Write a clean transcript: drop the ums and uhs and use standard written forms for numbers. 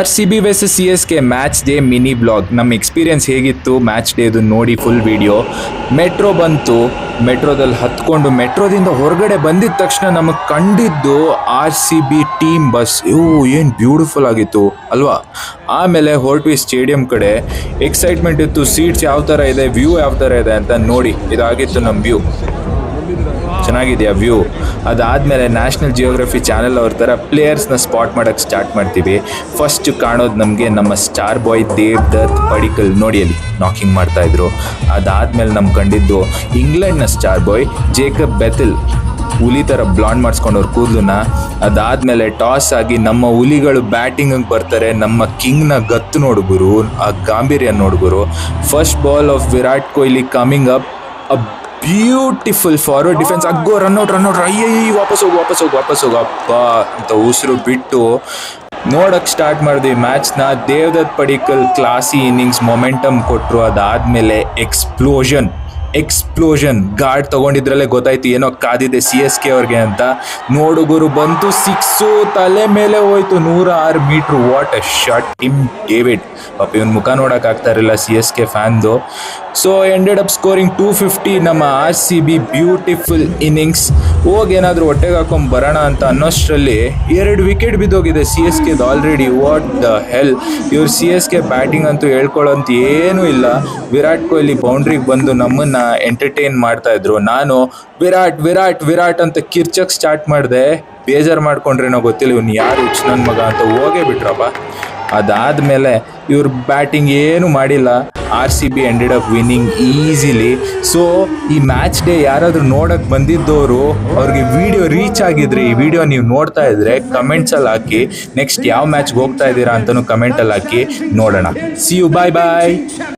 RCB versus CSK match day mini blog. ನಮ್ಮ experience ಹೇಗಿತ್ತು match ಡೇದು ನೋಡಿ ಫುಲ್ ವಿಡಿಯೋ. ಮೆಟ್ರೋ ಬಂತು, ಮೆಟ್ರೋದಲ್ಲಿ ಹತ್ಕೊಂಡು ಮೆಟ್ರೋದಿಂದ ಹೊರಗಡೆ ಬಂದಿದ ತಕ್ಷಣ ನಮಗೆ ಕಂಡಿದ್ದು RCB ಟೀಮ್ ಬಸ್. ಏನು ಬ್ಯೂಟಿಫುಲ್ ಆಗಿತ್ತು ಅಲ್ವಾ. ಆಮೇಲೆ ಹೊರಟ್ವಿ ಸ್ಟೇಡಿಯಂ ಕಡೆ. ಎಕ್ಸೈಟ್ಮೆಂಟ್ ಇತ್ತು, ಸೀಟ್ಸ್ ಯಾವ ಥರ ಇದೆ, ವ್ಯೂ ಯಾವ ಥರ ಇದೆ ಅಂತ ನೋಡಿ. ಇದಾಗಿತ್ತು ನಮ್ಮ ವ್ಯೂ. ಚೆನ್ನಾಗಿದೆಯಾ ವ್ಯೂ. ಅದಾದಮೇಲೆ ನ್ಯಾಷನಲ್ ಜಿಯೋಗ್ರಫಿ ಚಾನೆಲ್ ಅವ್ರ ಥರ ಪ್ಲೇಯರ್ಸ್ನ ಸ್ಪಾಟ್ ಮಾಡೋಕ್ಕೆ ಸ್ಟಾರ್ಟ್ ಮಾಡ್ತೀವಿ. ಫಸ್ಟ್ ಕಾಣೋದು ನಮಗೆ ನಮ್ಮ ಸ್ಟಾರ್ ಬಾಯ್ ದೇವದತ್ ಪಡಿಕ್ಕಲ್, ನೋಡಿ ಅಲ್ಲಿ ನಾಕಿಂಗ್ ಮಾಡ್ತಾಯಿದ್ರು. ಅದಾದಮೇಲೆ ನಮ್ಗೆ ಕಂಡಿದ್ದು ಇಂಗ್ಲೆಂಡ್ನ ಸ್ಟಾರ್ ಬಾಯ್ ಜೇಕಬ್ ಬೆಥೆಲ್, ಹುಲಿ ಥರ ಬ್ಲಾಂಡ್ ಮಾಡಿಸ್ಕೊಂಡವ್ರು ಕೂದಲನ್ನ. ಅದಾದಮೇಲೆ ಟಾಸ್ ಆಗಿ ನಮ್ಮ ಹುಲಿಗಳು ಬ್ಯಾಟಿಂಗಿಗೆ ಬರ್ತಾರೆ. ನಮ್ಮ ಕಿಂಗ್ನ ಗತ್ತು ನೋಡುಗರು, ಆ ಗಾಂಭೀರ್ಯ ನೋಡುಗರು. First ball of Virat Kohli coming up, a beautiful forward defence. ಅಗ್ಗೋ ರನ್ಔಟ್ ಅಯ್ಯ ವಾಪಸ್ ಹೋಗು ಅಪ್ಪ ಅಂತ ಉಸಿರು ಬಿಟ್ಟು ನೋಡಕ್ಕೆ ಸ್ಟಾರ್ಟ್ ಮಾಡಿದ್ವಿ ಮ್ಯಾಚ್ನ. Devdutt Padikkal classy innings momentum ಕೊಟ್ಟರು. ಅದಾದಮೇಲೆ ಎಕ್ಸ್ಪ್ಲೋಷನ್ ಗಾರ್ಡ್ ತೊಗೊಂಡಿದ್ರಲ್ಲೇ ಗೊತ್ತಾಯ್ತು ಏನೋ ಕಾದಿದೆ CSK ಅವ್ರಿಗೆ ಅಂತ. ನೋಡುಗರು ಬಂತು, ಸಿಕ್ಸು ತಲೆ ಮೇಲೆ ಹೋಯ್ತು, 106 metre. What a shot Tim David. ಪಾಪ ಇವನ್ ಮುಖ ನೋಡೋಕೆ ಆಗ್ತಾ ಇರಲಿಲ್ಲ CSK ಫ್ಯಾನ್ದು. So ended up scoring 250. ನಮ್ಮ RCB ಬ್ಯೂಟಿಫುಲ್ ಇನ್ನಿಂಗ್ಸ್. ಹೋಗೇನಾದರೂ ಹೊಟ್ಟೆಗೆ ಹಾಕೊಂಡು ಬರೋಣ ಅಂತ ಅನ್ನೋಷ್ಟರಲ್ಲಿ 2 ವಿಕೆಟ್ ಬಿದ್ದೋಗಿದೆ CSKದು ಆಲ್ರೆಡಿ. What the hell. ಇವ್ರು CSK ಬ್ಯಾಟಿಂಗ್ ಅಂತೂ ಹೇಳ್ಕೊಳ್ಳೋಂತ ಏನೂ ಇಲ್ಲ. ವಿರಾಟ್ ಕೊಹ್ಲಿ ಬೌಂಡ್ರಿಗೆ ಬಂದು ನಮ್ಮನ್ನು ಎಂಟರ್ಟೈನ್ ಮಾಡ್ತಾ ಇದ್ರು. ನಾನು ವಿರಾಟ್ ಅಂತ ಕಿರ್ಚಕ್ಕೆ ಸ್ಟಾರ್ಟ್ ಮಾಡಿದೆ. ಬೇಜಾರು ಮಾಡ್ಕೊಂಡ್ರೇನೋ ಗೊತ್ತಿಲ್ಲ, ಇವ್ನು ಯಾರು ಹುಚ್ಚ ನನ್ನ ಮಗ ಅಂತ ಹೋಗೇ ಬಿಟ್ರಪ್ಪ. ಅದಾದಮೇಲೆ ಇವ್ರು ಬ್ಯಾಟಿಂಗ್ ಏನು ಮಾಡಿಲ್ಲ. RCB ended up winning easily. So ಈ ಮ್ಯಾಚ್ ಡೇ ಯಾರಾದರೂ ನೋಡೋಕ್ಕೆ ಬಂದಿದ್ದವರು, ಅವ್ರಿಗೆ ವಿಡಿಯೋ ರೀಚ್ ಆಗಿದ್ರೆ, ಈ ವಿಡಿಯೋ ನೀವು ನೋಡ್ತಾ ಇದ್ರೆ ಕಮೆಂಟ್ಸಲ್ಲಿ ಹಾಕಿ. ನೆಕ್ಸ್ಟ್ ಯಾವ ಮ್ಯಾಚ್ಗೆ ಹೋಗ್ತಾ ಇದ್ದೀರಾ ಅಂತಲೂ ಕಮೆಂಟಲ್ಲಿ ಹಾಕಿ ನೋಡೋಣ. See you, bye.